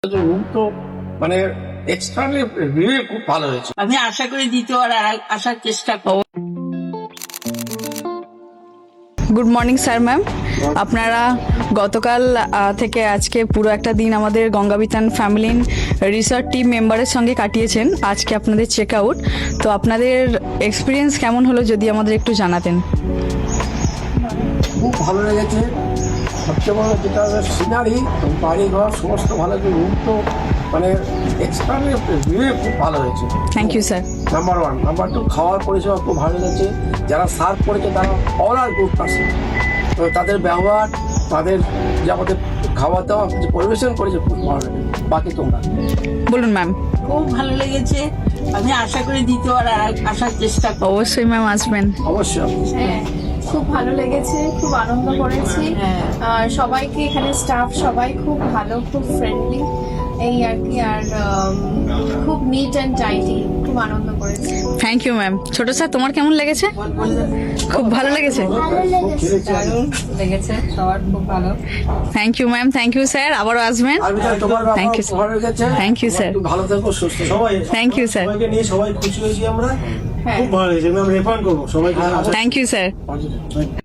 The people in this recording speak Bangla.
রুম তো মানে এক্সটার্নালি রিভিউ খুব ভালো হয়েছে। আমি আশা করি দ্বিতীয়বার আসার চেষ্টা করব। গুড মর্নিং স্যার ম্যাম, আপনারা গতকাল থেকে আজকে পুরো একটা দিন আমাদের গঙ্গাবিতান ফ্যামিলি রিসর্ট টিম মেম্বারের সঙ্গে কাটিয়েছেন। আজকে আপনাদের চেক আউট, তো আপনাদের এক্সপিরিয়েন্স কেমন হলো যদি আমাদের একটু জানাতেন। খুব ভালো লেগেছে। সবচেয়ে বড় যেটা সিনারি, বাড়ি ঘর সমস্ত ভালো হয়েছে। রুম তো মানে এক্সটার্নালি রিভিউ খুব ভালো হয়েছে। Thank you sir. Number one. Number two, খাওয়ার পরিষেবা খুব ভালো লেগেছে। যারা সার্ভ করেছে তারা অল আর গুড পার্সন। তো তাদের ব্যবহার, তাদের যে আমাদের খাওয়া দাওয়া যে পরিবেশন করেছে খুব ভালো লেগেছে। বাকি তোমরা বলুন ম্যাম। খুব ভালো লেগেছে। আমি আশা করি দ্বিতীয়বার আসার চেষ্টা করব। অবশ্যই ম্যাম আসবেন। অবশ্যই। হ্যাঁ, খুব ভালো লেগেছে, খুব আনন্দ করেছি। হ্যাঁ। আর সবাইকে এখানে স্টাফ সবাই খুব ভালো, খুব ফ্রেন্ডলি এই আর কি। আর খুব নিট অ্যান্ড টাইডি, খুব আনন্দ করেছি। Thank you ma'am. ছোট স্যার, তোমার কেমন লেগেছে? খুব ভালো লেগেছে। খুব খেলেছি। লেগেছে সবার খুব ভালো। Thank you ma'am, thank you sir, আবারও আসবেন। আর বিচার তোমার Thank you, ব্যাপার ভালো লেগেছে। Thank you, sir. একটু ভালো থেকো, সুস্থ থেকো। সবাই Thank you, sir. সবাইকে নিয়ে সবাই খুশি হয়েছি আমরা। হ্যাঁ। খুব ভালো হয়েছে, আমি রেফার করবো সবাইকে। Thank you sir. Positive.